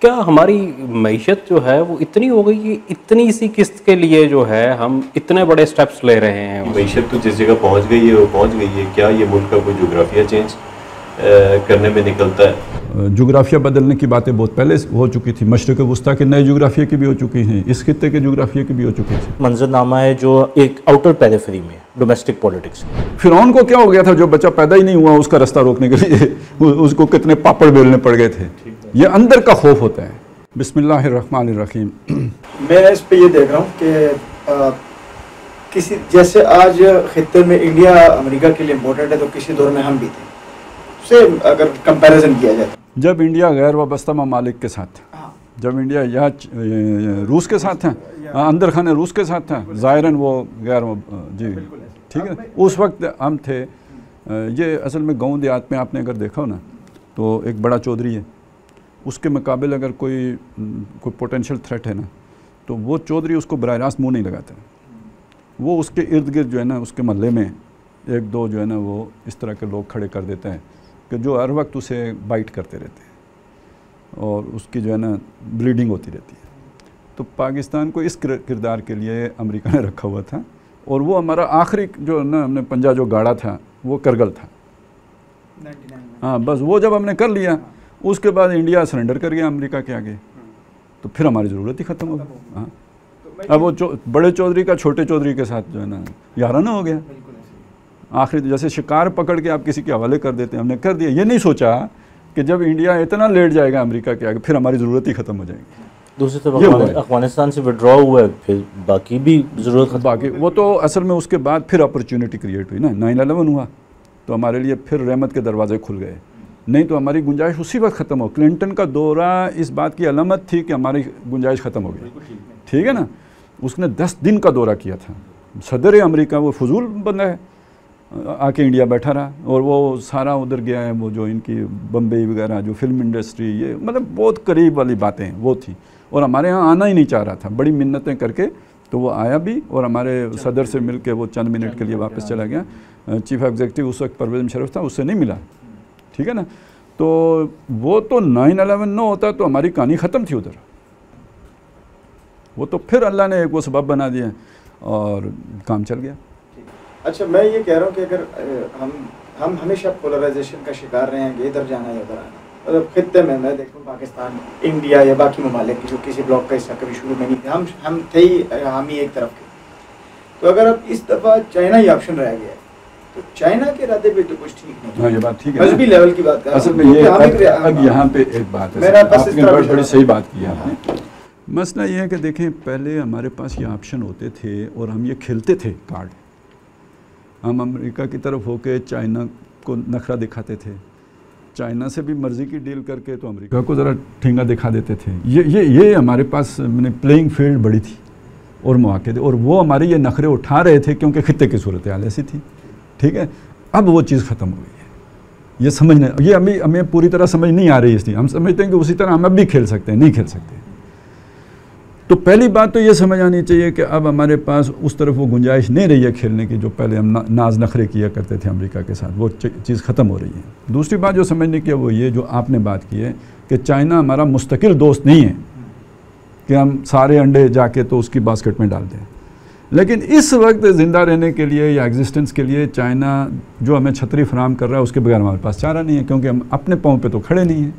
क्या हमारी मईशत जो है वो इतनी हो गई कि इतनी सी किस्त के लिए जो है हम इतने बड़े स्टेप्स ले रहे हैं? मईशत तो जिस जगह पहुंच गई है वो पहुंच गई है। क्या ये मुल्क का कोई जोग्राफिया चेंज करने में निकलता है? जोग्राफिया बदलने की बातें बहुत पहले हो चुकी थी। मशरिक़ वस्ता के नए जोग्राफिया की भी हो चुकी हैं, इस खित्ते के जोग्राफिया की भी हो चुकी थी। मंजरनामा है जो एक आउटर पेरिफेरी में डोमेस्टिक पॉलिटिक्स। फिरौन को क्या हो गया था, जो बच्चा पैदा ही नहीं हुआ उसका रास्ता रोकने के लिए उसको कितने पापड़ बेलने पड़ गए थे। ये अंदर का खौफ होता है। बिस्मिल्लाहिर्रहमानिर्रहीम। मैं इस पे ये देख रहा हूँ कि किसी जैसे आज खित्ते में इंडिया अमेरिका के लिए इम्पोर्टेंट है, तो किसी दौर में हम भी थे, से अगर कंपैरिजन किया जाए। जब इंडिया गैर वाबस्ता ममालिक के साथ था, जब इंडिया यहाँ रूस के साथ था, अंदर खाने रूस के साथ था, ज़ाहिरन वो गैर जी ठीक है, उस वक्त हम थे। ये असल में गाँव देहात में आपने अगर देखा हो ना, तो एक बड़ा चौधरी है, उसके मुकाबले अगर कोई पोटेंशियल थ्रेट है ना, तो वो चौधरी उसको बराह रास्त मुँह नहीं लगाता। वो उसके इर्द गिर्द जो है ना, उसके महल्ले में एक दो जो है ना, वो इस तरह के लोग खड़े कर देते हैं कि जो हर वक्त उसे बाइट करते रहते हैं और उसकी जो है ना ब्लीडिंग होती रहती है। तो पाकिस्तान को इस किरदार के लिए अमेरिका ने रखा हुआ था, और वो हमारा आखिरी जो ना हमने पंजा जो गाड़ा था वो करगिल था। हाँ, बस वो जब हमने कर लिया, उसके बाद इंडिया सरेंडर कर गया अमेरिका के आगे, तो फिर हमारी ज़रूरत ही ख़त्म हो गई। हाँ, अब वो बड़े चौधरी का छोटे चौधरी के साथ जो है ना याराना हो गया। आखिरी जैसे शिकार पकड़ के आप किसी के हवाले कर देते हैं, हमने कर दिया। ये नहीं सोचा कि जब इंडिया इतना लेट जाएगा अमेरिका के आगे, फिर हमारी ज़रूरत ही ख़त्म हो जाएगी। दूसरी तरफ अफगानिस्तान से विड्रॉ हुआ है, फिर बाकी भी ज़रूरत बाकी वो तो असल में उसके बाद फिर अपॉर्चुनिटी क्रिएट हुई ना, 9/11 हुआ तो हमारे लिए फिर रहमत के दरवाजे खुल गए। नहीं तो हमारी गुंजाइश उसी वक्त ख़त्म हो। क्लिंटन का दौरा इस बात की अलामत थी कि हमारी गुंजाइश ख़त्म हो गई। ठीक है ना, उसने 10 दिन का दौरा किया था। सदर अमेरिका वो फजूल बंदा है, आके इंडिया बैठा रहा, और वो सारा उधर गया है। वो जो इनकी बम्बई वगैरह जो फिल्म इंडस्ट्री, ये मतलब बहुत करीब वाली बातें हैं वो थी, और हमारे यहाँ आना ही नहीं चाह रहा था। बड़ी मिन्नतें करके तो वो आया भी, और हमारे सदर से मिल के वो चंद मिनट के लिए वापस चला गया। चीफ एग्जीक्यूटिव उस वक्त परवेज़ मुशर्रफ था, उससे नहीं मिला। ठीक है ना, तो वो तो 9/11 न होता तो हमारी कहानी ख़त्म थी उधर। वो तो फिर अल्लाह ने एक वो सबब बना दिया और काम चल गया। अच्छा, मैं ये कह रहा हूँ कि अगर हम हमेशा पोलराइजेशन का शिकार रहे हैं कि इधर जाना या उधर आना। मतलब खित्ते में मैं देखूँ पाकिस्तान, इंडिया या बाकी ममालिक जो किसी ब्लॉक का हिस्सा कभी शुरू में नहीं थे, हम थे ही, हम ही एक तरफ के। तो अगर अब इस दफ़ा चाइना ही ऑप्शन रह गया, तो चाइना के इरादे पे तो कुछ ठीक नहीं। हाँ, ये बात ठीक है। मजहबी लेवल की बात कर असल में ये अब यहाँ पे एक बात है, आपने बड़ी सही बात की है आपने। मसला ये है कि देखें, पहले हमारे पास ये ऑप्शन होते थे और हम ये खेलते थे कार्ड। हम अमेरिका की तरफ होके चाइना को नखरा दिखाते थे, चाइना से भी मर्ज़ी की डील करके तो अमेरिका को ज़रा ठेंगा दिखा देते थे। ये हमारे पास मैंने प्लेइंग फील्ड बड़ी थी और मौके थे, और वो हमारे ये नखरे उठा रहे थे क्योंकि खित्ते की सूरत हाल ऐसी थी। ठीक है, अब वो चीज़ ख़त्म हो गई है। ये समझने, ये अभी हमें पूरी तरह समझ नहीं आ रही, इसलिए हम समझते हैं कि उसी तरह हम अब भी खेल सकते हैं। नहीं खेल सकते। तो पहली बात तो ये समझ आनी चाहिए कि अब हमारे पास उस तरफ वो गुंजाइश नहीं रही है खेलने की, जो पहले हम नाज नखरे किया करते थे अमेरिका के साथ, वो चीज़ ख़त्म हो रही है। दूसरी बात जो समझने की है वो ये जो आपने बात की है कि चाइना हमारा मुस्तकिल दोस्त नहीं है कि हम सारे अंडे जाके तो उसकी बास्केट में डाल दें। लेकिन इस वक्त ज़िंदा रहने के लिए या एग्जिस्टेंस के लिए चाइना जो हमें छतरी फराहम कर रहा है, उसके बगैर हमारे पास चारा नहीं है, क्योंकि हम अपने पाँव पे तो खड़े नहीं हैं।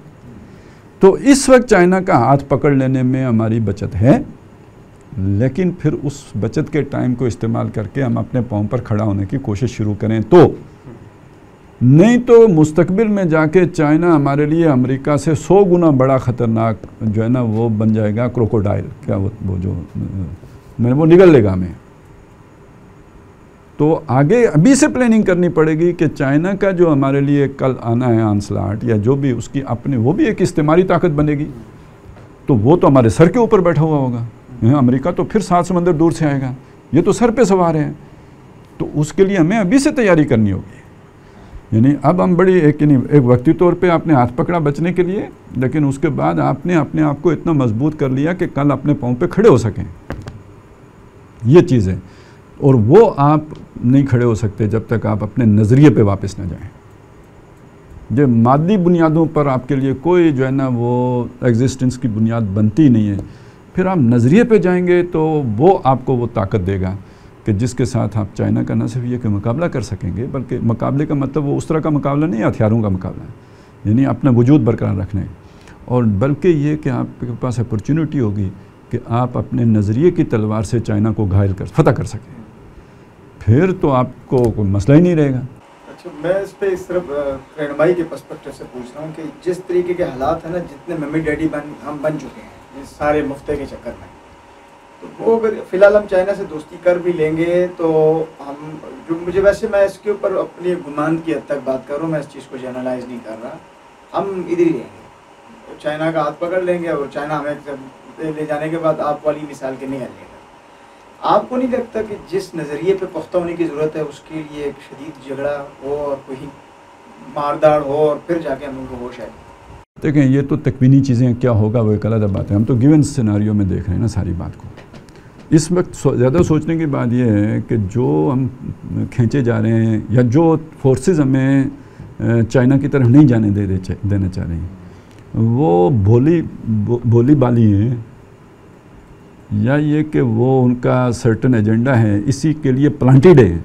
तो इस वक्त चाइना का हाथ पकड़ लेने में हमारी बचत है, लेकिन फिर उस बचत के टाइम को इस्तेमाल करके हम अपने पाँव पर खड़ा होने की कोशिश शुरू करें तो। नहीं तो मुस्तकबिल में जाके चाइना हमारे लिए अमेरिका से 100 गुना बड़ा ख़तरनाक जो है ना, वो बन जाएगा क्रोकोडाइल। क्या वो जो मैंने वो निगल लेगा हमें। तो आगे अभी से प्लानिंग करनी पड़ेगी कि चाइना का जो हमारे लिए कल आना है आंसलाट, या जो भी उसकी अपने, वो भी एक इस्तेमारी ताकत बनेगी, तो वो तो हमारे सर के ऊपर बैठा हुआ होगा। अमेरिका तो फिर 7 समंदर दूर से आएगा, ये तो सर पे सवार है। तो उसके लिए हमें अभी से तैयारी करनी होगी। यानी अब हम बड़ी एक वक्ती तौर पे आपने हाथ पकड़ा बचने के लिए, लेकिन उसके बाद आपने अपने आप को इतना मजबूत कर लिया कि कल अपने पाँव पे खड़े हो सकें। ये चीज़ है, और वो आप नहीं खड़े हो सकते जब तक आप अपने नज़रिए पे वापस ना जाएं। जो मादी बुनियादों पर आपके लिए कोई जो है ना वो एग्जिस्टेंस की बुनियाद बनती नहीं है, फिर आप नज़रिए पे जाएंगे तो वो आपको वो ताकत देगा कि जिसके साथ आप चाइना का न सिर्फ ये कि मुकाबला कर सकेंगे, बल्कि मुकाबले का मतलब वो उस तरह का मुकाबला नहीं, हथियारों का मुकाबला है, यानी अपना वजूद बरकरार रखने, और बल्कि ये कि आपके पास अपॉर्चुनिटी होगी कि आप अपने नज़रिए की तलवार से चाइना को घायल कर फतह कर सकें, फिर तो आपको कोई मसला ही नहीं रहेगा। अच्छा, मैं इस पे इस तरफ रहनुमाई के पर्सपेक्टिव से पूछ रहा हूँ कि जिस तरीके के हालात है ना, जितने मम्मी डैडी हम बन चुके हैं इस सारे मुफ्ते के चक्कर में, तो वो अगर फ़िलहाल हम चाइना से दोस्ती कर भी लेंगे तो हम जो मुझे वैसे मैं इसके ऊपर अपनी गुमान की हद तक बात कर रहा हूँ, मैं इस चीज़ को जनरलाइज नहीं कर रहा, हम इधर ही रहेंगे, चाइना का हाथ पकड़ लेंगे और चाइना हमें ले जाने के बाद आप वाली मिसाल के निकल लेगा। आपको नहीं लगता कि जिस नज़रिए पे पुख्ता होने की ज़रूरत है उसके लिए एक शदीद झगड़ा हो और कोई मारदाड़ हो और फिर जाके हम उनको होश आए? देखें, ये तो तकवीनी चीज़ें, क्या होगा वो एक अलग बात है, हम तो गिवन सिनेरियो में देख रहे हैं ना सारी बात को। इस वक्त ज़्यादा सोचने की बात यह है कि जो हम खींचे जा रहे हैं या जो फोर्सेस हमें चाइना की तरफ नहीं जाने देना चाह रही हैं, वो भोली बाली हैं, या ये कि वो उनका सर्टन एजेंडा है, इसी के लिए प्लांटेड है,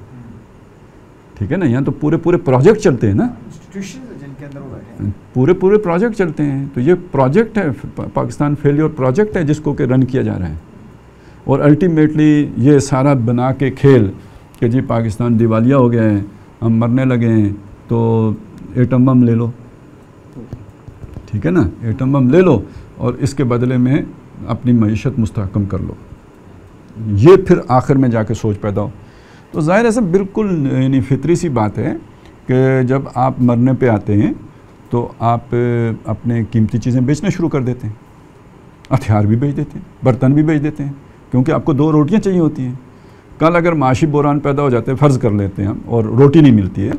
ठीक है ना। यहाँ तो पूरे प्रोजेक्ट चलते हैं ना, जिनके अंदर वो बैठे हैं, पूरे प्रोजेक्ट चलते हैं। तो ये प्रोजेक्ट है, पाकिस्तान फेलियर प्रोजेक्ट है जिसको कि रन किया जा रहा है, और अल्टीमेटली ये सारा बना के खेल कि जी पाकिस्तान दिवालिया हो गया है, हम मरने लगे हैं, तो एटम बम ले लो, ठीक है ना, एटम बम ले लो और इसके बदले में अपनी मईशत मुस्तहकम कर लो, ये फिर आखिर में जाके सोच पैदा हो। तो ज़ाहिर है सब बिल्कुल यानी फितरी सी बात है कि जब आप मरने पे आते हैं तो आप अपने कीमती चीज़ें बेचना शुरू कर देते हैं, हथियार भी बेच देते हैं, बर्तन भी बेच देते हैं, क्योंकि आपको 2 रोटियां चाहिए होती हैं। कल अगर माशी बुरान पैदा हो जाते हैं, फ़र्ज़ कर लेते हैं हम, और रोटी नहीं मिलती है,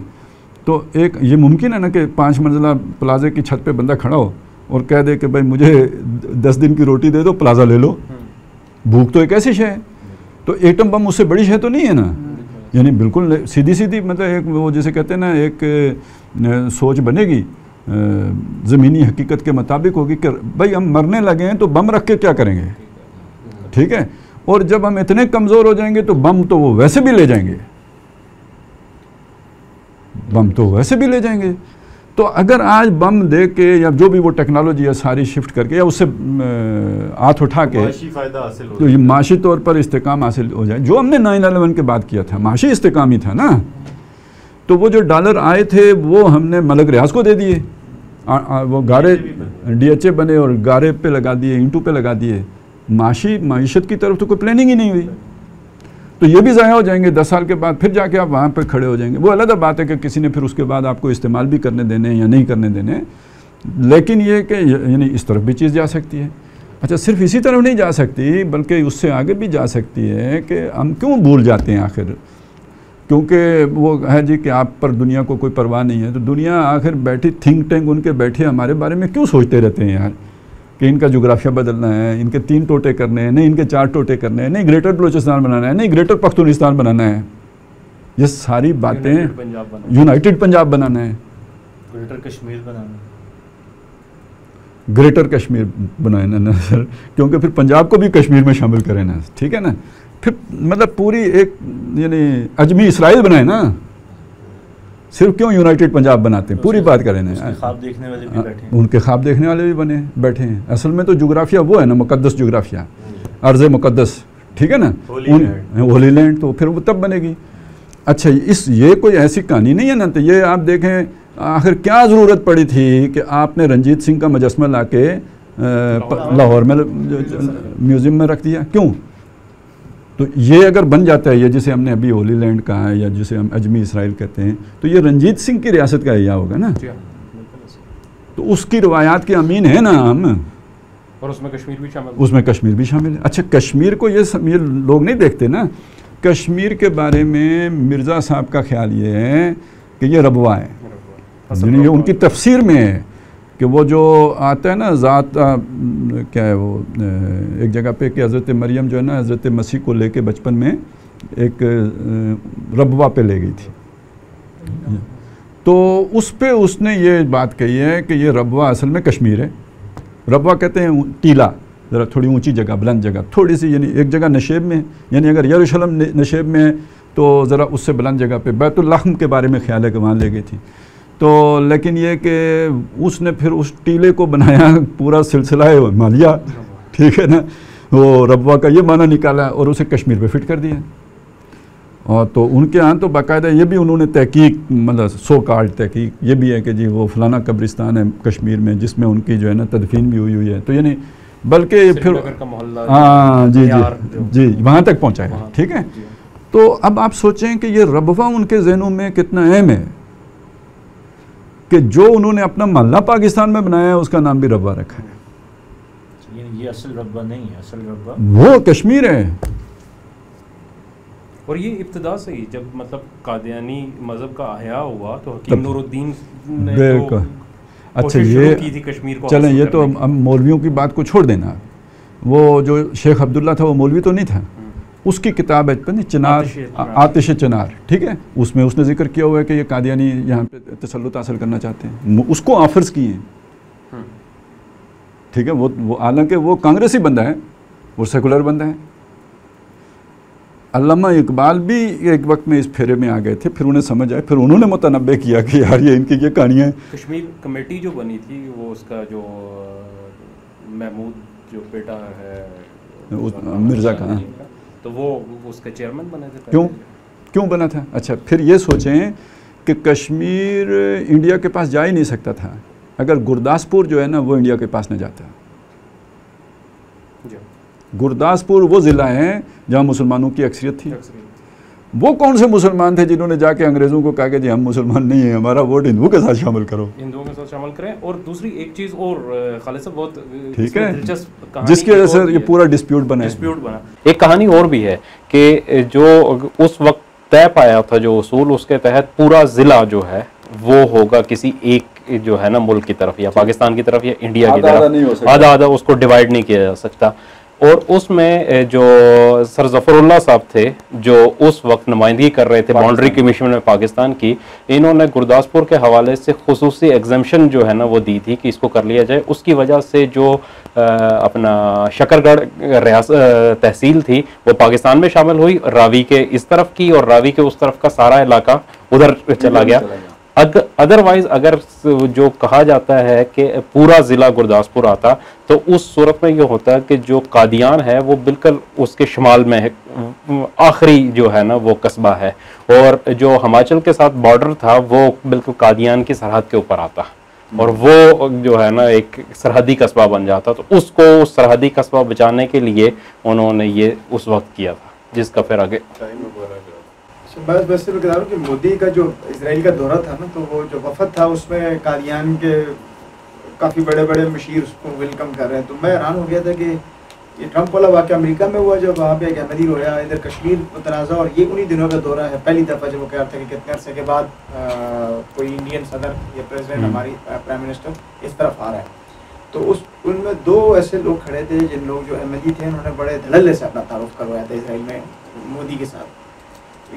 तो एक ये मुमकिन है ना कि 5 मंजिला प्लाजे की छत पे बंदा खड़ा हो और कह दे कि भाई मुझे 10 दिन की रोटी दे दो, प्लाजा ले लो। भूख तो एक ऐसी शय है, तो एटम बम उससे बड़ी शय तो नहीं है ना, यानी बिल्कुल सीधी मतलब एक वो जैसे कहते हैं ना, एक सोच बनेगी ज़मीनी हकीकत के मुताबिक होगी कि भाई हम मरने लगे हैं तो बम रख के क्या करेंगे, ठीक है। और जब हम इतने कमज़ोर हो जाएंगे तो बम तो वो वैसे भी ले जाएंगे, तो अगर आज बम दे के या जो भी वो टेक्नोलॉजी है सारी शिफ्ट करके या उससे हाथ उठा के तो ये माशी तौर पर इस्तेकाम हासिल हो जाए, जो हमने 9/11 के बाद किया था, माशी इस्तेकाम ही था ना। तो वो जो डॉलर आए थे वो हमने मलक रियाज को दे दिए, वो गारे DHA बने और गारे पे लगा दिए, ईंटों पे लगा दिए। माशीत की तरफ तो कोई प्लानिंग ही नहीं हुई, तो ये भी ज़ाया हो जाएंगे। 10 साल के बाद फिर जाके आप वहाँ पर खड़े हो जाएंगे। वो अलग बात है कि किसी ने फिर उसके बाद आपको इस्तेमाल भी करने देने या नहीं करने देने, लेकिन ये कि यानी इस तरफ भी चीज़ जा सकती है। अच्छा, सिर्फ इसी तरफ नहीं जा सकती बल्कि उससे आगे भी जा सकती है कि हम क्यों भूल जाते हैं आखिर, क्योंकि वो है जी कि आप पर दुनिया को कोई परवाह नहीं है, तो दुनिया आखिर बैठी थिंक टैंक उनके बैठे हमारे बारे में क्यों सोचते रहते हैं यार कि इनका जोग्राफिया बदलना है, इनके 3 टोटे करने हैं, नहीं इनके 4 टोटे करने हैं, नहीं ग्रेटर बलूचिस्तान बनाना है, नहीं ग्रेटर पख्तूनिस्तान बनाना है, ये सारी बातें यूनाइटेड पंजाब बनाना है, ग्रेटर कश्मीर बनाना, ग्रेटर कश्मीर बनाना ना सर, क्योंकि फिर पंजाब को भी कश्मीर में शामिल करें ना, ठीक है ना। फिर मतलब पूरी एक यानी अजमी इसराइल बनाए ना, सिर्फ क्यों यूनाइटेड पंजाब बनाते हैं, पूरी बात करें ना। ख्वाब देखने वाले भी बैठे हैं, उनके ख्वाब देखने वाले भी बैठे हैं। असल में तो जोग्राफिया वो है ना, मुकद्दस जोग्राफिया, अर्ज़ मुकद्दस, ठीक है ना, होली लैंड, तो फिर वो तब बनेगी। अच्छा, ये कोई ऐसी कहानी नहीं है ना, तो ये आप देखें आखिर क्या ज़रूरत पड़ी थी कि आपने रंजीत सिंह का मुजस्समा ला के लाहौर में म्यूज़ियम में रख दिया, क्यों? तो ये अगर बन जाता है, ये जिसे हमने अभी होली लैंड कहा है या जिसे हम अजमी इसराइल कहते हैं, तो ये रंजीत सिंह की रियासत का एरिया होगा ना, तो उसकी रवायात के अमीन है ना हम, और उसमें कश्मीर भी शामिल है। अच्छा, कश्मीर को ये लोग नहीं देखते ना, कश्मीर के बारे में मिर्ज़ा साहब का ख्याल ये है कि ये रबवा है, ये उनकी तफसीर में है कि वो जो आता है ना ज़ात क्या है वो एक जगह पे कि हज़रत मरियम जो है ना हज़रत मसीह को लेके बचपन में एक रबवा पे ले गई थी, तो उस पे उसने ये बात कही है कि ये रबवा असल में कश्मीर है। रबवा कहते हैं टीला, ज़रा थोड़ी ऊंची जगह, बुलंद जगह, थोड़ी सी, यानी एक जगह नशेब में, यानी अगर यरूशलेम नशेब में है तो ज़रा उससे बुलंद जगह पे बैतुल लहम के बारे में ख्याल है कि वहाँ ले गई थी। तो लेकिन ये कि उसने फिर उस टीले को बनाया पूरा सिलसिला है मालिया, ठीक है ना, वो रबवा का ये माना निकाला और उसे कश्मीर पे फिट कर दिया। और तो उनके यहाँ तो बाकायदा ये भी उन्होंने तहकीक, मतलब सो कॉल्ड तहकीक ये भी है कि जी वो फलाना कब्रिस्तान है कश्मीर में जिसमें उनकी जो है ना तदफीन भी हुई है। तो यानी बल्कि फिर हाँ जी जी जी वहाँ तक पहुँचा है, ठीक है। तो अब आप सोचें कि ये रबवा उनके जहनों में कितना अहम है कि जो उन्होंने अपना मोहल्ला पाकिस्तान में बनाया है उसका नाम भी रबवा रखा है। ये असल रब्बा नहीं है, असल रब्बा वो कश्मीर है। और ये इब्तिदा से ही जब मतलब कादियानी मजहब का आया हुआ तो हकीम नूरुद्दीन ने तो अच्छा ये की थी कश्मीर को। चलें ये तो अब मौलवियों की बात को छोड़ देना, वो जो शेख अब्दुल्ला था वो मौलवी तो नहीं था, उसकी किताब है चिनार, आतिश चिनार, ठीक है, उसमें उसने जिक्र किया हुआ है कि ये कादियानी यहाँ पे तसल्लुत हासिल करना चाहते हैं, उसको ऑफर्स किए हैं, ठीक है। वो हालांकि वो कांग्रेसी बंदा है, वो सेकुलर बंदा है। अल्लामा इकबाल भी एक वक्त में इस फेरे में आ गए थे, फिर उन्हें समझ आए, फिर उन्होंने मुतनब्बे किया कि यार ये इनकी ये कहानियाँ। कश्मीर कमेटी जो बनी थी वो उसका जो महमूद जो बेटा है मिर्ज़ा का, तो वो उसके चेयरमैन बने थे। क्यों बना था? अच्छा फिर ये सोचें कि कश्मीर इंडिया के पास जा ही नहीं सकता था अगर गुरदासपुर जो है ना वो इंडिया के पास न जाता। गुरदासपुर वो ज़िला है जहाँ मुसलमानों की अक्सरियत थी। वो कौन से मुसलमान थे जिन्होंने जाके अंग्रेज़ों को कहा कि जी हम मुसलमान नहीं हैं, हमारा वोट हिंदुओं के साथ शामिल करो, हिंदुओं के साथ शामिल करें। और दूसरी एक चीज़ और खालिद साहब बहुत ठीक है, जिसकी वजह से ये पूरा डिस्प्यूट बना। एक कहानी और भी है कि जो उस वक्त तय पाया था जो उसूल, उसके तहत पूरा ज़िला जो है वो होगा किसी एक जो है ना मुल्क की तरफ, या पाकिस्तान की तरफ या इंडिया की तरफ, आधा आधा उसको डिवाइड नहीं किया जा सकता। और उसमें जो सर ज़फ़रुल्लाह साहब थे जो उस वक्त नुमाइंदगी कर रहे थे बाउंड्री कमीशन में पाकिस्तान की, इन्होंने गुरदासपुर के हवाले से खुसूसी एग्जम्पशन जो है ना वो दी थी कि इसको कर लिया जाए। उसकी वजह से जो अपना शकरगढ़ तहसील थी वो पाकिस्तान में शामिल हुई, रावी के इस तरफ की और रावी के उस तरफ का सारा इलाका उधर चला गया। अदरवाइज अगर जो कहा जाता है कि पूरा ज़िला गुरदासपुर आता तो उस सूरत में ये होता है कि जो कादियान है वो बिल्कुल उसके शुमाल में है, आखिरी जो है ना वो कस्बा है, और जो हिमाचल के साथ बॉर्डर था वो बिल्कुल कादियान की सरहद के ऊपर आता और वो जो है ना एक सरहदी कस्बा बन जाता। तो उसको उस सरहदी कस्बा बचाने के लिए उन्होंने ये उस वक्त किया था, जिसका फिर आगे बस मैं बता रहा हूँ कि मोदी का जो इजराइल का दौरा था ना, तो वो जो वफद था उसमें कादियान के काफ़ी बड़े बड़े मशीर उसको वेलकम कर रहे हैं। तो मैं हैरान हो गया था कि ये ट्रंप वाला वाक़या अमेरिका में हुआ जब वहाँ पे एक अहमदी रोया, इधर कश्मीर तनाज़ा, और ये उन्हीं दिनों का दौरा है। पहली दफ़ा जब वो कह रहा था कि कितने अरसे के बाद कोई इंडियन सदर या प्रेसिडेंट हमारी प्राइम मिनिस्टर इस तरफ आ रहा है। तो उनमें दो ऐसे लोग खड़े थे जिन लोग जो अहमदी थे, उन्होंने बड़े धड़ल्ले से अपना तारुफ करवाया था इसराइल में मोदी के साथ।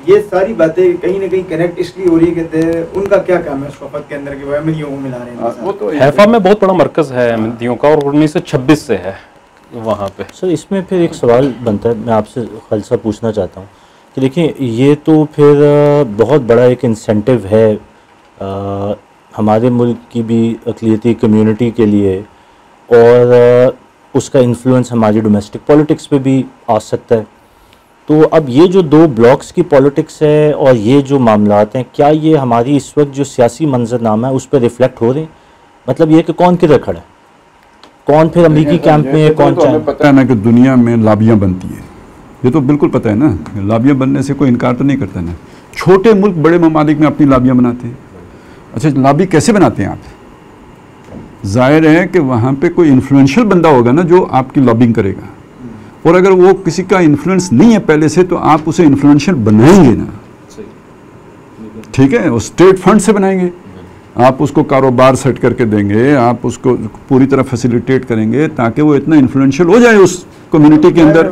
ये सारी बातें कहीं ना कहीं कनेक्ट इसलिए हो रही है कि उनका क्या काम है उस वफद के अंदर कि वो अहमदियों को मिला रहे हैं। वो तो हैफा में बहुत बड़ा मरकज़ है अहमदियों का और 1926 से है वहाँ पे। सर इसमें फिर एक सवाल बनता है, मैं आपसे खालिद साहब पूछना चाहता हूँ कि देखिए ये तो फिर बहुत बड़ा एक इंसेंटिव है हमारे मुल्क की भी अक़लियती कम्युनिटी के लिए, और उसका इन्फ्लुएंस हमारी डोमेस्टिक पॉलिटिक्स पे भी आ सकता है। तो अब ये जो दो ब्लॉक्स की पॉलिटिक्स है और ये जो मामलात हैं, क्या ये हमारी इस वक्त जो सियासी मंजरनामा है उस पर रिफ्लेक्ट हो रहे हैं? मतलब ये कि कौन किधर खड़ा है, कौन फिर अमेरिकी कैंप में है, कौन चाहे? पता है ना कि दुनिया में लाबियाँ बनती है, ये तो बिल्कुल पता है ना, लाबियाँ बनने से कोई इनकार तो नहीं करता ना। छोटे मुल्क बड़े ममालिक में अपनी लाबियाँ बनाते हैं। अच्छा लाबी कैसे बनाते हैं आप? जाहिर है कि वहाँ पे कोई इन्फ्लुएंशियल बंदा होगा ना जो आपकी लॉबिंग करेगा, और अगर वो किसी का इन्फ्लुएंस नहीं है पहले से तो आप उसे इन्फ्लुएंशियल बनाएंगे ना, ठीक है, वो स्टेट फंड से बनाएंगे, आप उसको कारोबार सेट करके देंगे, आप उसको पूरी तरह फैसिलिटेट करेंगे ताकि वो इतना इन्फ्लुएंशियल हो जाए उस कम्युनिटी के अंदर,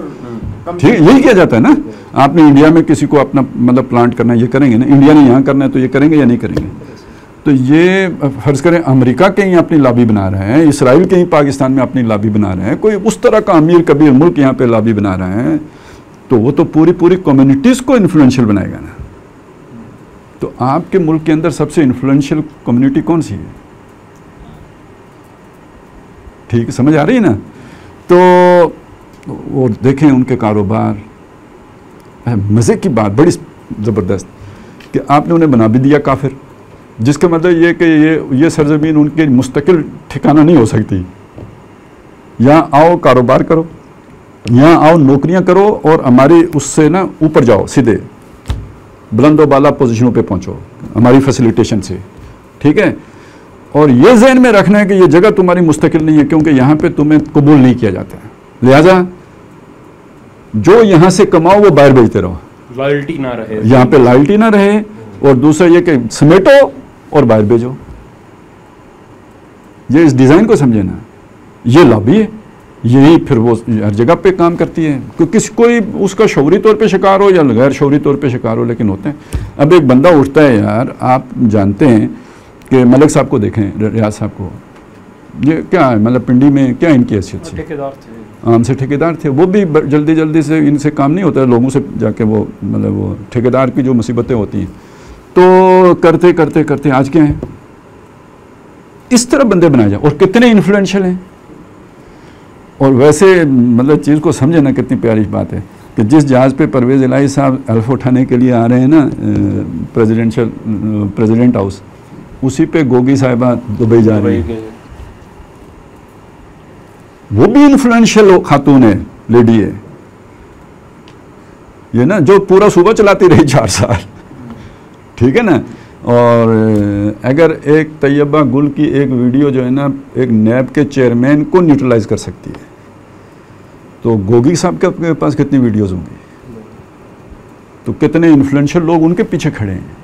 ठीक है। यही किया जाता है ना। आपने इंडिया में किसी को अपना मतलब प्लांट करना है, ये करेंगे ना, इंडिया ने यहाँ करना है तो ये करेंगे या नहीं करेंगे। तो ये फ़र्ज़ करें अमेरिका के ही अपनी लॉबी बना रहे हैं, इसराइल के ही पाकिस्तान में अपनी लॉबी बना रहे हैं, कोई उस तरह का अमीर कबीर मुल्क यहाँ पे लॉबी बना रहे हैं, तो वो तो पूरी पूरी कम्युनिटीज़ को इन्फ्लुएंशियल बनाएगा ना। तो आपके मुल्क के अंदर सबसे इन्फ्लुएंशियल कम्युनिटी कौन सी है? ठीक है, समझ आ रही है ना? तो वो देखें उनके कारोबार, मज़े की बात बड़ी ज़बरदस्त कि आपने उन्हें बना भी दिया काफिर, जिसका मतलब ये कि ये सरजमीन उनके मुस्तकिल ठिकाना नहीं हो सकती। यहाँ आओ कारोबार करो, यहाँ आओ नौकरियाँ करो और हमारी उससे ना ऊपर जाओ, सीधे बुलंदो बाला पोजीशनों पे पहुँचो हमारी फैसिलिटेशन से, ठीक है। और ये जहन में रखना है कि ये जगह तुम्हारी मुस्तकिल नहीं है, क्योंकि यहाँ पे तुम्हें कबूल नहीं किया जाता है, लिहाजा जो यहाँ से कमाओ वो बाहर भेजते रहो, लॉयल्टी ना रहे, यहाँ पे लॉयल्टी ना रहे। और दूसरा ये कि समेटो और बाहर भेजो। ये इस डिज़ाइन को समझे ना, ये लॉबी है, यही फिर वो हर जगह पे काम करती है। किसी कोई उसका शौरी तौर पे शिकार हो या गैर शौरी तौर पे शिकार हो, लेकिन होते हैं। अब एक बंदा उठता है यार, आप जानते हैं कि मलिक साहब को देखें, रियाज साहब को, ये क्या है मतलब पिंडी में क्या इनकी हैसियत थी? ठेकेदार थे, आम से ठेकेदार थे। वो भी जल्दी जल्दी से इनसे काम नहीं होता है, लोगों से जाके वो मतलब वो ठेकेदार की जो मुसीबतें होती हैं, तो करते करते करते आज क्या हैं, इस तरह बंदे बनाए जाए। और कितने इन्फ्लुएंशियल हैं। और वैसे मतलब चीज़ को समझे ना, कितनी प्यारी बात है कि जिस जहाज़ पे परवेज़ इलाही साहब अल्फ उठाने के लिए आ रहे हैं ना प्रेसिडेंट हाउस, उसी पे गोगी साहिबा दुबई जा रही है। वो भी इन्फ्लुएंशियल खातून है, लेडी है ये ना, जो पूरा सूबा चलाती रही 4 साल, ठीक है ना। और अगर एक तैयबा गुल की एक वीडियो जो है ना एक नैब के चेयरमैन को न्यूट्रलाइज कर सकती है, तो गोगी साहब के पास कितनी वीडियोस होंगी? तो कितने इन्फ्लुएंशियल लोग उनके पीछे खड़े हैं।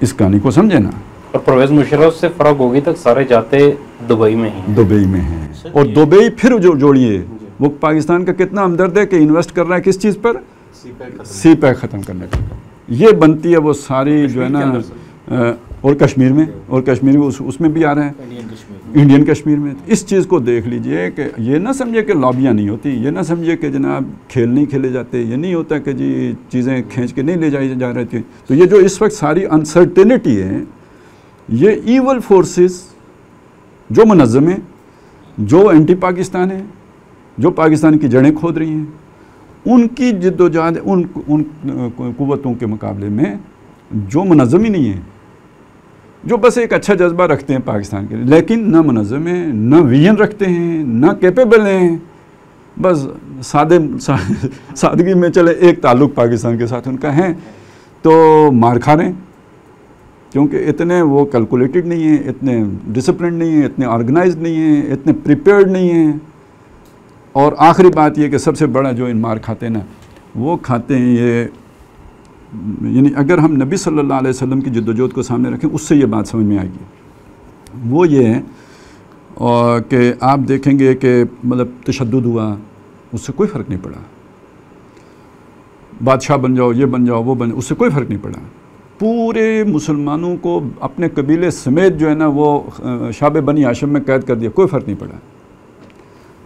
इस कहानी को समझे ना। और परवेज मुशर्रफ से फराग गोगी तक सारे जाते दुबई में ही, दुबई में हैं। और दुबई फिर जो जोड़िए, वो पाकिस्तान का कितना हमदर्द है कि इन्वेस्ट कर रहा है किस चीज़ पर? सी पैक ख़त्म करने पर। ये बनती है वो सारी जो है ना, और कश्मीर में उसमें भी आ रहे हैं, इंडियन कश्मीर में। इस चीज़ को देख लीजिए कि ये ना समझे कि लॉबियाँ नहीं होती, ये ना समझे कि जनाब खेल नहीं खेले जाते, ये नहीं होता कि जी चीज़ें खींच के नहीं ले जाई जा रही थी। तो ये जो इस वक्त सारी अनसर्टेनिटी है, ये ईवल फोर्सेस जो मुनज़्ज़म हैं, जो एंटी पाकिस्तान है, जो पाकिस्तान की जड़ें खोद रही हैं, उनकी जिद्दोजहद उन कुव्वतों के मुकाबले में जो मुनज़्ज़म ही नहीं है, जो बस एक अच्छा जज्बा रखते हैं पाकिस्तान के लिए, लेकिन ना मुनज़्ज़म है, ना विजन रखते हैं, ना कैपेबल हैं, बस सादगी में चले एक ताल्लुक़ पाकिस्तान के साथ उनका है, तो मार खा रहे हैं, क्योंकि इतने वो कैलकुलेटेड नहीं है, इतने डिसिप्लिन नहीं है, इतने ऑर्गेनाइज्ड नहीं है, इतने प्रिपेयर्ड नहीं है। और आखिरी बात ये कि सबसे बड़ा जो इन मार खाते हैं ना, वो खाते हैं ये, यानी अगर हम नबी सल्लल्लाहु अलैहि वसल्लम की जद्दोजहद को सामने रखें, उससे ये बात समझ में आएगी। वो ये है और कि आप देखेंगे कि मतलब तशद्दुद हुआ, उससे कोई फ़र्क नहीं पड़ा। बादशाह बन जाओ, ये बन जाओ, वो बन जाओ, उससे कोई फ़र्क नहीं पड़ा। पूरे मुसलमानों को अपने कबीले समेत जो है ना वो शाबे बनी हाशिम में कैद कर दिया, कोई फ़र्क नहीं पड़ा।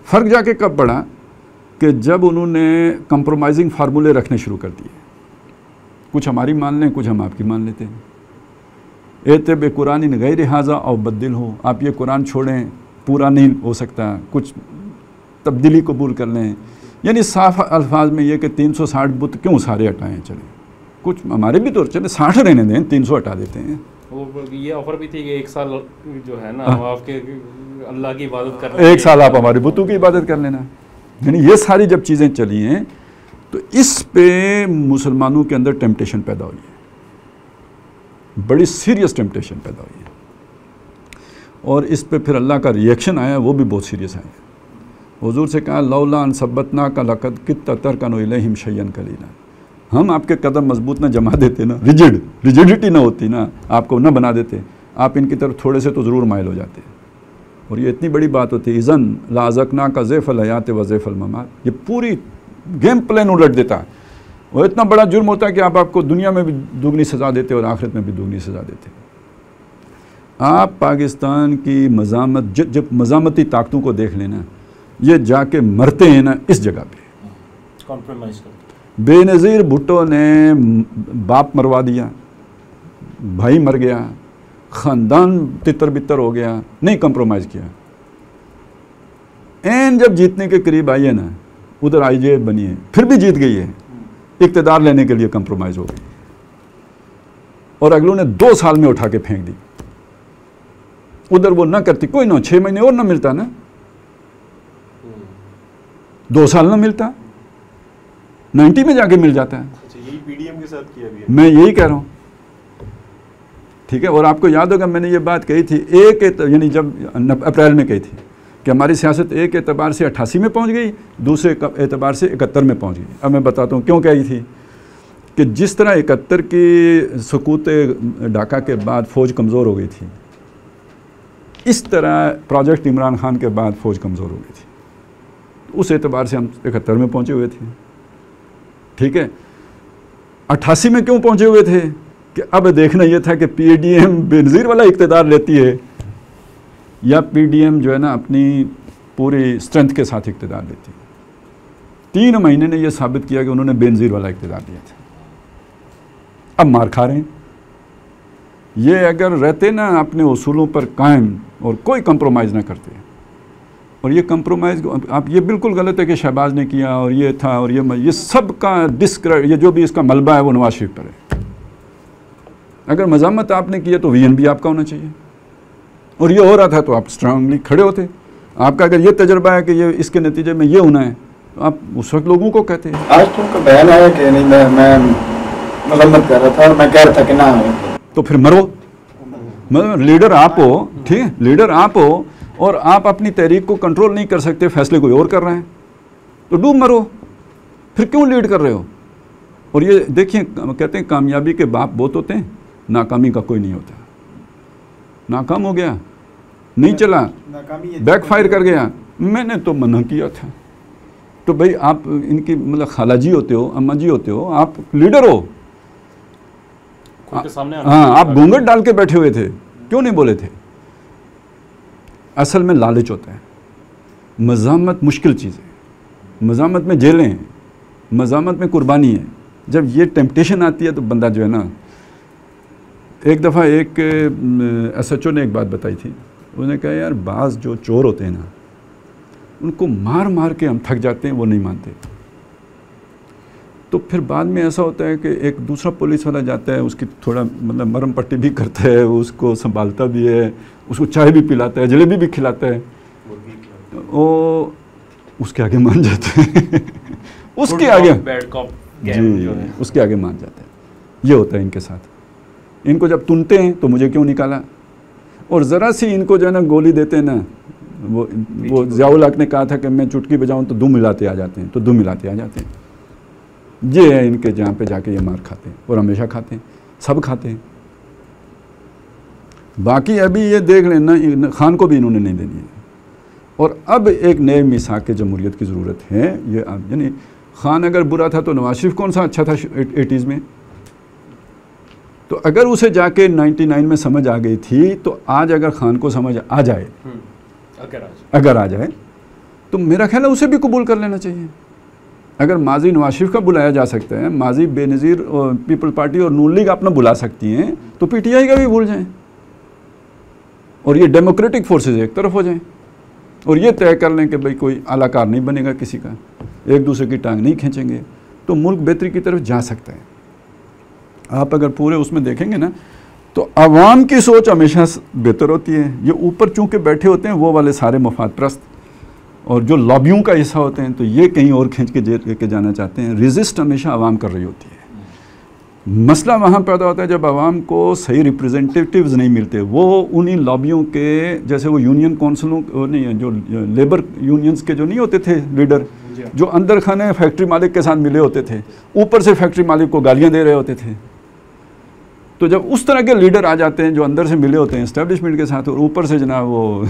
फ़र्क जाके कब पड़ा कि जब उन्होंने कंप्रोमाइजिंग फार्मूले रखने शुरू कर दिए, कुछ हमारी मान लें, कुछ हम आपकी मान लेते हैं। एते बे कुरान इन गैर हाजा और बद्दिल हो, आप ये कुरान छोड़ें, पूरा नहीं हो सकता, कुछ तब्दीली कबूल कर लें। यानी साफ अल्फाज में ये कि 360 बुत क्यों सारे हटाएँ, चलें कुछ हमारे भी तो चले 60 रहने दें, 300 हटा देते हैं। वो ये ऑफर भी थी कि 1 साल जो है ना हम आपके अल्लाह की इबादत कर, 1 साल आप हमारे बुतों की इबादत कर लेना। यानी ये सारी जब चीज़ें चली हैं तो इस पे मुसलमानों के अंदर टेम्पटेशन पैदा हुई है, बड़ी सीरियस टेम्पटेशन पैदा हुई है। और इस पे फिर अल्लाह का रिएक्शन आया, वो भी बहुत सीरियस आया। हुजूर से कहा लौला अन सब्बतना का लक़द कित्ता तरकनु इलैहिम शय्यन कलीला, हम आपके कदम मजबूत ना जमा देते ना, रिजिडिटी ना होती ना, आपको ना बना देते, आप इनकी तरफ थोड़े से तो ज़रूर माइल हो जाते। और ये इतनी बड़ी बात होती है, इज़न लाज़कना का ज़ैफ़ल हयात व ज़ैफ़ल ममात, ये पूरी गेम प्लान उलट देता है। और इतना बड़ा जुर्म होता है कि आपको दुनिया में भी दुगनी सज़ा देते और आखिरत में भी दुगनी सज़ा देते। आप पाकिस्तान की मज़ामत जब मज़ामती ताकतों को देख लेना, ये जाके मरते हैं ना इस जगह पे, कॉम्प्रोमाइज़ करते। बेनज़ीर भुट्टो ने बाप मरवा दिया, भाई मर गया, ख़ानदान तितर बितर हो गया, नहीं कंप्रोमाइज़ किया। एन जब जीतने के करीब आई है ना, उधर IJ बनी है, फिर भी जीत गई है, इक़्तिदार लेने के लिए कंप्रोमाइज़ हो गई और अगलों ने 2 साल में उठा के फेंक दी। उधर वो ना करती, कोई ना 6 महीने और ना मिलता ना, 2 साल ना मिलता, 90 में जाके मिल जाता है। यही PDM के साथ किया भी है। मैं यही कह रहा हूँ, ठीक है। और आपको याद होगा मैंने ये बात कही थी, यानी जब अप्रैल में कही थी कि हमारी सियासत एक एतबार से 88 में पहुँच गई, दूसरे एतबार से 71 में पहुँच गई। अब मैं बताता हूँ क्यों कही थी कि जिस तरह 71 की सुकूत ढाका के बाद फ़ौज कमज़ोर हो गई थी, इस तरह प्रोजेक्ट इमरान खान के बाद फ़ौज कमज़ोर हो गई थी। उस एतबार से हम 71 में पहुँचे हुए थे, ठीक है। 88 में क्यों पहुँचे हुए थे कि अब देखना यह था कि PDM बेनज़ीर वाला इक़्तिदार लेती है या PDM जो है ना अपनी पूरी स्ट्रेंथ के साथ इक़्तिदार लेती है। 3 महीने ने यह साबित किया कि उन्होंने बेनज़ीर वाला इक़्तिदार लिया था। अब मार खा रहे हैं। ये अगर रहते ना अपने उसूलों पर कायम और कोई कंप्रोमाइज़ ना करते, और ये कंप्रोमाइज़ आप ये बिल्कुल गलत है कि शहबाज ने किया और ये था और ये सब का ये जो भी इसका मलबा है वो नवाज शरीफ पर है। अगर मज़ामत आपने किया तो VN भी आपका होना चाहिए, और ये हो रहा था तो आप स्ट्रांगली खड़े होते। आपका अगर ये तजर्बा है कि ये इसके नतीजे में ये होना है तो आप उस वक्त लोगों को कहते हैं। आज तो उनका बयान आया कि नहीं, मैं मजम्मत कर रहा था और मैं कह रहा था कि ना, तो फिर मरो। मतलब लीडर आप हो, ठीक है, लीडर आप हो और आप अपनी तहरीक को कंट्रोल नहीं कर सकते, फैसले कोई और कर रहे हैं, तो डूब मरो। फिर क्यों लीड कर रहे हो? और ये देखिए, कहते हैं कामयाबी के बाप बहुत होते हैं, नाकामी का कोई नहीं होता। नाकाम हो गया, नहीं चला, बैकफायर कर गया। मैंने तो मना किया था। तो भाई आप इनकी मतलब खाला जी होते हो, अम्मा जी होते हो, आप लीडर हो। हाँ, आप घूंघट डाल के बैठे हुए थे, क्यों नहीं बोले थे? असल में लालच होता है। मज़ामत मुश्किल चीज़ है, मज़ामत में जेलें हैं, मज़ामत में कुर्बानी है। जब ये टेम्पटेशन आती है तो बंदा जो है ना, एक दफ़ा एक SHO ने एक बात बताई थी। उसने कहा यार बाज़ जो चोर होते हैं ना, उनको मार मार के हम थक जाते हैं, वो नहीं मानते। तो फिर बाद में ऐसा होता है कि एक दूसरा पुलिस वाला जाता है, उसकी थोड़ा मतलब मरम पट्टी भी करता है, उसको संभालता भी है, उसको चाय भी पिलाता है, जलेबी भी खिलाता है, वो उसके आगे मान जाते हैं। उसके आगे जी, उसके आगे मान जाते हैं। ये होता है इनके साथ। इनको जब तुनते हैं तो मुझे क्यों निकाला, और ज़रा सी इनको जो है ना गोली देते हैं ना, वो ज़ियाउल हक ने कहा था कि मैं चुटकी बजाऊं तो दुम मिलाते आ जाते हैं, तो दुम मिलाते आ जाते हैं। ये है इनके जहाँ पे जाके ये मार खाते हैं, और हमेशा खाते हैं, सब खाते हैं। बाकी अभी ये देख लेना, खान को भी इन्होंने नहीं देनी है। और अब एक नए मिसाक जमहूरियत की ज़रूरत है। ये यानी खान अगर बुरा था तो नवाज शरीफ कौन सा अच्छा था 80s में? तो अगर उसे जाके 99 में समझ आ गई थी, तो आज अगर खान को समझ आ जाए, अगर आ जाए तो मेरा ख्याल है उसे भी कबूल कर लेना चाहिए। अगर माजी नवाज शरीफ का बुलाया जा सकता है, माजी बेनज़ीर और पीपल पार्टी और नून लीग अपना बुला सकती हैं, तो PTI का भी भूल जाएं, और ये डेमोक्रेटिक फोर्सेस एक तरफ हो जाएं, और ये तय कर लें कि भाई कोई आलाकार नहीं बनेगा किसी का, एक दूसरे की टांग नहीं खींचेंगे, तो मुल्क बेहतरी की तरफ जा सकता है। आप अगर पूरे उसमें देखेंगे ना, तो आवाम की सोच हमेशा बेहतर होती है। ये ऊपर चूँकि बैठे होते हैं वो वाले सारे मफाद प्रस्त, और जो लॉबियों का हिस्सा होते हैं, तो ये कहीं और खींच के जेल लेके जाना चाहते हैं। रेजिस्ट हमेशा आवाम कर रही होती है। मसला वहाँ पैदा होता है जब आवाम को सही रिप्रेजेंटेटिव्स नहीं मिलते। वो उन्हीं लॉबियों के, जैसे वो यूनियन काउंसिलों नहीं, जो लेबर यूनियंस के जो नहीं होते थे लीडर, जो अंदर खाने फैक्ट्री मालिक के साथ मिले होते थे, ऊपर से फैक्ट्री मालिक को गालियाँ दे रहे होते थे। तो जब उस तरह के लीडर आ जाते हैं जो अंदर से मिले होते हैं एस्टेब्लिशमेंट के साथ, और ऊपर से जनाब वो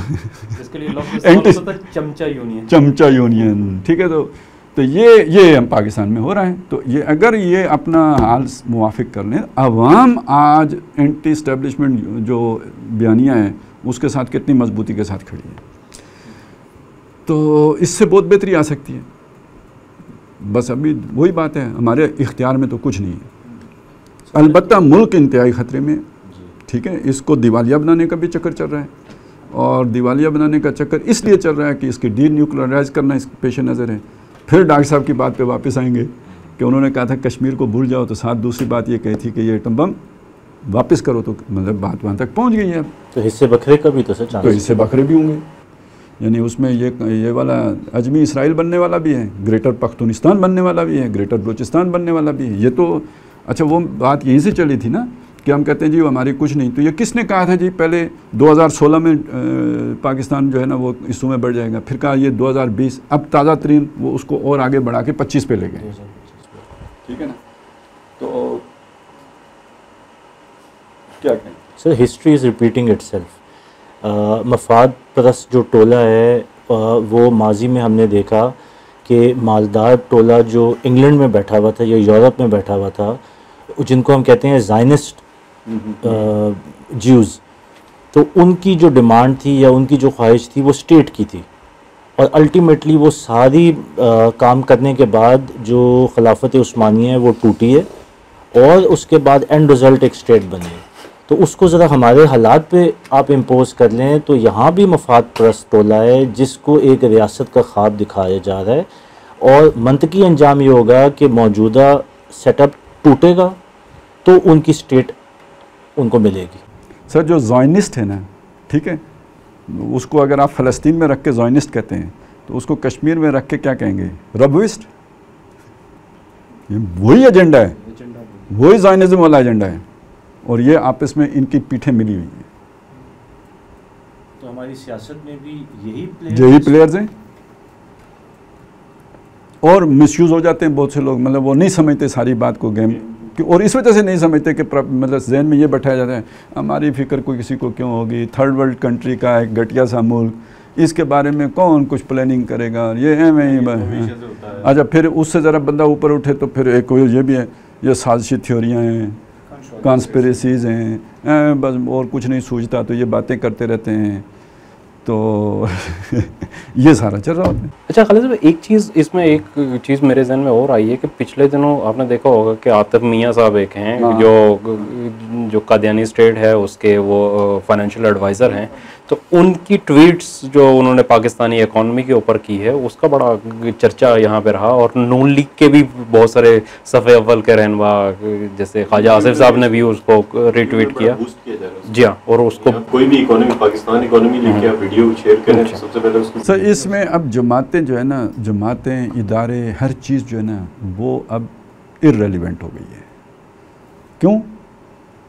चमचा यूनियन, ठीक है। तो तो ये हम पाकिस्तान में हो रहा है। तो ये अगर ये अपना हाल मुवाफिक कर लें, अवाम आज एंटी इस्टेब्लिशमेंट जो बयानियाँ हैं उसके साथ कितनी मजबूती के साथ खड़ी है, तो इससे बहुत बेहतरी आ सकती है। बस अभी वही बात है, हमारे इख्तियार में तो कुछ नहीं है। अलबत्ता मुल्क इंतहाई ख़तरे में, ठीक है, इसको दिवालिया बनाने का भी चक्कर चल रहा है, और दिवालिया बनाने का चक्कर इसलिए चल रहा है कि इसकी डीन्यूक्लियराइज करना इस पेश नज़र है। फिर डॉक्टर साहब की बात पे वापस आएंगे कि उन्होंने कहा था कश्मीर को भूल जाओ, तो साथ दूसरी बात ये कही थी कि ये एटम बम वापस करो, तो मतलब बात वहाँ तक पहुँच गई है। अब तो हिस्से बखरे का भी तो सच, तो हिस्से बखरे भी होंगे, यानी उसमें ये वाला अजमी इसराइल बनने वाला भी है, ग्रेटर पख्तूनिस्तान बनने वाला भी है, ग्रेटर बलूचिस्तान बनने वाला भी है। ये तो अच्छा वो बात यहीं से चली थी ना कि हम कहते हैं जी वो हमारी कुछ नहीं, तो ये किसने कहा था जी पहले 2016 में पाकिस्तान जो है ना वो हिस्सों में बढ़ जाएगा, फिर कहा ये 2020, अब ताज़ा तरीन वो उसको और आगे बढ़ा के 25 पे ले गए, ठीक है ना। तो क्या कहें sir, history is repeating itself. मफाद परस्त जो टोला है वो माजी में हमने देखा कि मालदार टोला जो इंग्लैंड में बैठा हुआ था या यूरोप में बैठा हुआ था, जिनको हम कहते हैं ज़ायनिस्ट ज्यूज़, तो उनकी जो डिमांड थी या उनकी जो ख्वाहिश थी वो स्टेट की थी, और अल्टीमेटली वो सारी काम करने के बाद जो खिलाफत उस्मानिया है वो टूटी है, और उसके बाद एंड रिज़ल्ट एक स्टेट बनी है। तो उसको ज़रा हमारे हालात पे आप इम्पोज कर लें, तो यहाँ भी मफाद परस्त टोला है जिसको एक रियासत का ख्वाब दिखाया जा रहा है, और मंतकी अंजाम ये होगा कि मौजूदा सेटअप टूटेगा तो उनकी स्टेट उनको मिलेगी। सर जो ज़ायनिस्ट है ना, ठीक है, उसको अगर आप फ़लस्तीन में रख के ज़ायनिस्ट कहते हैं, तो उसको कश्मीर में रख के क्या कहेंगे, रबविस्ट। वही एजेंडा है, वही ज़ायनिज़्म वाला एजेंडा है, और ये आपस में इनकी पीठें मिली हुई हैं। तो हमारी सियासत में भी यही प्लेयर्स हैं, और मिसयूज़ हो जाते हैं बहुत से लोग, मतलब वो नहीं समझते सारी बात को गेम, और इस वजह से नहीं समझते कि मतलब जहन में ये बैठाया जाता है हमारी फ़िक्र कोई किसी को क्यों होगी, थर्ड वर्ल्ड कंट्री का एक घटिया सा मुल्क, इसके बारे में कौन कुछ प्लानिंग करेगा, और ये है मैं अच्छा। फिर उससे ज़रा बंदा ऊपर उठे तो फिर एक ये भी है, ये साजिशी थ्योरियाँ हैं, कॉन्स्पिरेसीज़ हैं, बस और कुछ नहीं सूझता, तो ये बातें करते रहते हैं, तो ये सारा चल रहा होता है। अच्छा खालिद साहब, एक चीज़ इसमें एक चीज़ मेरे जहन में और आई है कि पिछले दिनों आपने देखा होगा कि आतिफ मियाँ साहब एक हैं जो कादियानी स्टेट है उसके वो फाइनेंशियल एडवाइज़र हैं, तो उनकी ट्वीट्स जो उन्होंने पाकिस्तानी इकॉनमी के ऊपर की है उसका बड़ा चर्चा यहाँ पे रहा, और नून लीग के भी बहुत सारे सफ़े अव्वल के रहनुमा जैसे ख्वाजा आसिफ साहब ने भी उसको रिट्वीट किया। जी हाँ, और उसको कोई भी इकोनॉमी, पाकिस्तान इकोनॉमी लेके आप वीडियो शेयर करें तो सबसे पहले उसको सर इसमें अब जमातें जो है ना, जमातें, इदारे, हर चीज़ जो है ना वो अब इर्रेलिवेंट हो गई है। क्यों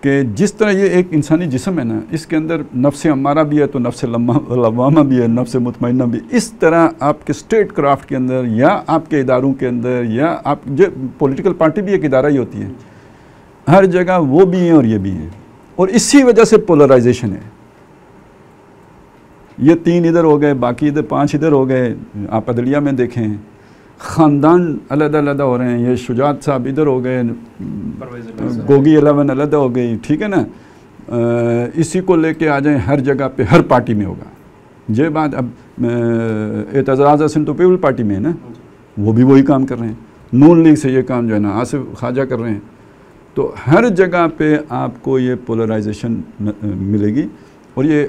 कि जिस तरह ये एक इंसानी जिस्म है ना, इसके अंदर नफ्स अम्मारा भी है तो नफ्स लवामा भी है, नफ्स मुतमइन्ना भी, इस तरह आपके स्टेट क्राफ्ट के अंदर या आपके इदारों के अंदर या आप जो पॉलिटिकल पार्टी भी एक इदारा ही होती है, हर जगह वो भी हैं और ये भी हैं, और इसी वजह से पोलराइजेशन है। ये 3 इधर हो गए, बाकी इधर 5 इधर हो गए। आप अदलिया में देखें ख़ानदान अलग-अलग हो रहे हैं, ये शुजात साहब इधर हो गए, गोगी 11 अलग हो गई, ठीक है ना। इसी को लेके आ जाएं, हर जगह पे हर पार्टी में होगा ये बात। अब एतज़ाज़ हसन तो पीपल पार्टी में है ना, वो भी वही काम कर रहे हैं, नून लीग से ये काम जो है ना आसिफ ख्वाजा कर रहे हैं। तो हर जगह पे आपको ये पोलराइजेशन मिलेगी, और ये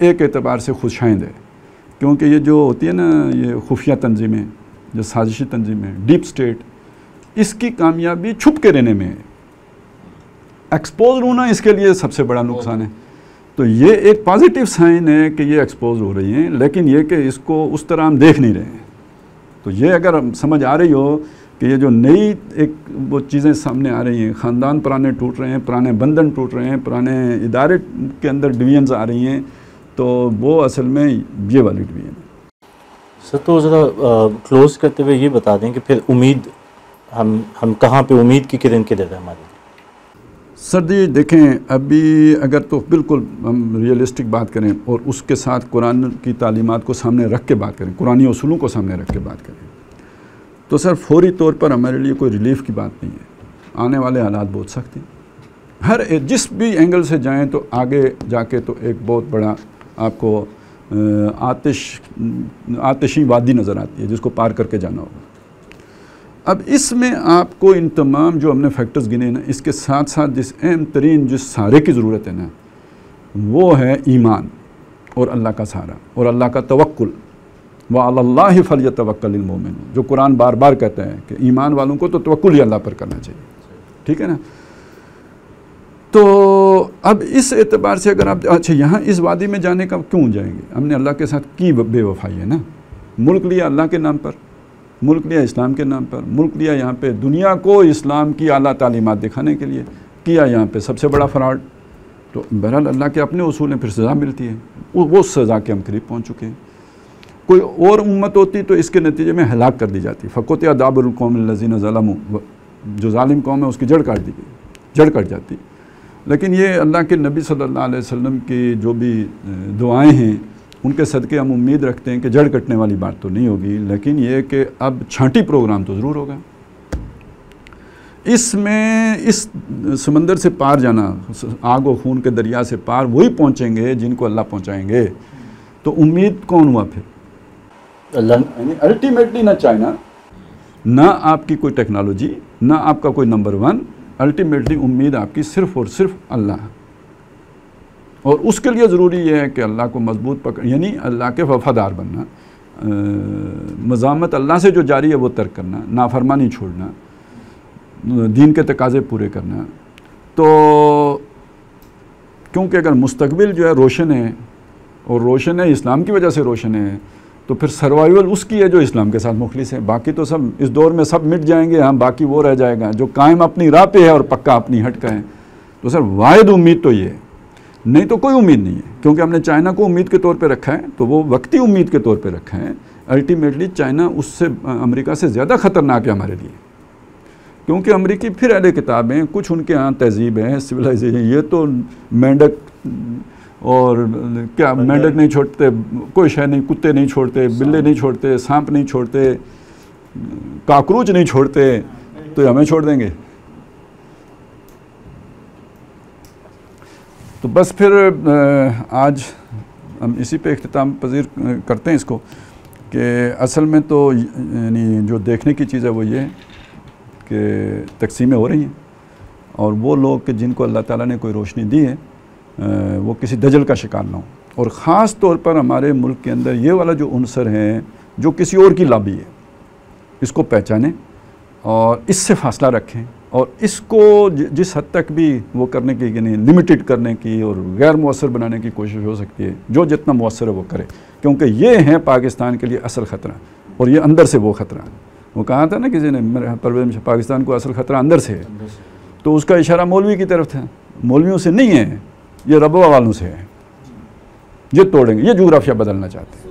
एक एतबार से खुशाइंद है, क्योंकि ये जो होती है ना ये खुफिया तंजीमें, जो साजिशी तंजीमें, डीप स्टेट, इसकी कामयाबी छुप के रहने में है, एक्सपोज होना इसके लिए सबसे बड़ा नुकसान है। तो ये एक पॉजिटिव साइन है कि ये एक्सपोज हो रही हैं, लेकिन ये कि इसको उस तरह हम देख नहीं रहे हैं। तो ये अगर समझ आ रही हो कि ये जो नई एक वो चीज़ें सामने आ रही हैं, ख़ानदान पुराने टूट रहे हैं, पुराने बंधन टूट रहे हैं, पुराने इदारे के अंदर डिवीजन्स आ रही हैं, तो वो असल में ये वाली डिवीजन है। सर तो ज़रा क्लोज करते हुए ये बता दें कि फिर उम्मीद हम कहाँ पे उम्मीद की किरण किधर है हमारी? सर जी देखें, अभी अगर तो बिल्कुल हम रियलिस्टिक बात करें और उसके साथ कुरान की तालीमात को सामने रख के बात करें, कुरानी उसूलों को सामने रख के बात करें, तो सर फौरी तौर पर हमारे लिए कोई रिलीफ की बात नहीं है। आने वाले हालात बहुत सख्त हैं, हर जिस भी एंगल से जाएं तो आगे जाके तो एक बहुत बड़ा आपको आतिशी वादी नज़र आती है जिसको पार करके जाना होगा। अब इसमें आपको इन तमाम जो हमने फैक्टर्स गिने ना, इसके साथ साथ जिस अहम तरीन जिस सहारे की ज़रूरत है ना, वो है ईमान और अल्लाह का सहारा और अल्लाह का तवक्कुल। व अलल्लाहि फलयतवक्कलिल मोमिन, जो कुरान बार बार कहता है कि ईमान वालों को तो तवक्कुल ही अल्लाह पर करना चाहिए, ठीक है ना। तो अब इस एतबार से अगर आप अच्छा यहाँ इस वादी में जाने का क्यों जाएंगे, हमने अल्लाह के साथ की बेवफाई है ना। मुल्क लिया अल्लाह के नाम पर, मुल्क लिया इस्लाम के नाम पर, मुल्क लिया यहाँ पे दुनिया को इस्लाम की आला तालीमात दिखाने के लिए, किया यहाँ पे सबसे बड़ा फ्रॉड। तो बहरहाल अल्लाह के अपने उसूल हैं, फिर सज़ा मिलती है, वो सज़ा के हम करीब पहुँच चुके हैं। कोई और उम्मत होती तो इसके नतीजे में हलाक कर दी जाती। फ़क़ुत अदाबुल कौमिल लज़ीना ज़लमू, जो जालिम कौम है उसकी जड़ काट दी गई, जड़ कट जाती। लेकिन ये अल्लाह के नबी सल्लल्लाहु अलैहि वसल्लम की जो भी दुआएं हैं उनके सदक़े हम उम्मीद रखते हैं कि जड़ कटने वाली बात तो नहीं होगी, लेकिन ये कि अब छांटी प्रोग्राम तो ज़रूर होगा। इसमें इस समंदर से पार जाना, आग और खून के दरिया से पार वही पहुँचेंगे जिनको अल्लाह पहुँचाएंगे। तो उम्मीद कौन हुआ फिर? अल्लाह। अल्टीमेटली ना चाइना, ना आपकी कोई टेक्नोलॉजी, ना आपका कोई नंबर वन, अल्टीमेटली उम्मीद आपकी सिर्फ़ और सिर्फ अल्लाह। और उसके लिए ज़रूरी ये है कि अल्लाह को मजबूत पकड़, यानी अल्लाह के वफ़ादार बनना, मज़ामत अल्लाह से जो जारी है वो तर्क करना, नाफरमानी छोड़ना, दीन के तकाज़े पूरे करना। तो क्योंकि अगर मुस्तकबिल जो है रोशन है, और रोशन है इस्लाम की वजह से रोशन है, तो फिर सर्वाइवल उसकी है जो इस्लाम के साथ मुखलिस है। बाकी तो सब इस दौर में सब मिट जाएंगे, हम बाकी वो रह जाएगा जो कायम अपनी राह पे है और पक्का अपनी हट का है। तो सर वाहिद उम्मीद तो ये है, नहीं तो कोई उम्मीद नहीं है। क्योंकि हमने चाइना को उम्मीद के तौर पे रखा है, तो वो वक्ती उम्मीद के तौर पे रखा है। अल्टीमेटली चाइना उससे, अमेरिका से ज़्यादा ख़तरनाक है हमारे लिए, क्योंकि अमेरिकी फिर अहले किताब हैं, कुछ उनके यहाँ तहजीब है, सिविलाइजेशन। ये तो मेंढक और क्या, मेंढक नहीं छोड़ते, कोई शय नहीं, कुत्ते नहीं छोड़ते, बिल्ले नहीं छोड़ते, सांप नहीं छोड़ते, काकरोच नहीं छोड़ते, तो हमें छोड़ देंगे। तो बस फिर आज हम इसी पे इख्तिताम पजीर करते हैं इसको, कि असल में तो यानी जो देखने की चीज़ है वो ये है कि तकसीमें हो रही हैं, और वो लोग कि जिनको अल्लाह ताला ने कोई रोशनी दी है वो किसी दजल का शिकार ना हो। और ख़ास तौर पर हमारे मुल्क के अंदर ये वाला जो उनसर है जो किसी और की लॉबी है, इसको पहचानें और इससे फासला रखें, और इसको जिस हद तक भी वो करने की, यानी लिमिटेड करने की और गैर मुअस्सर बनाने की कोशिश हो सकती है, जो जितना मुअस्सर है वो करे, क्योंकि ये है पाकिस्तान के लिए असल ख़तरा, और ये अंदर से वो ख़तरा है। वो कहा था ना किसी ने, मेरे परवेज़ में, पाकिस्तान को असल ख़तरा अंदर से है, तो उसका इशारा मौलवी की तरफ था। मौलवियों से नहीं है, ये रबवा वालों से है, ये तोड़ेंगे, ये जोग्राफिया बदलना चाहते हैं।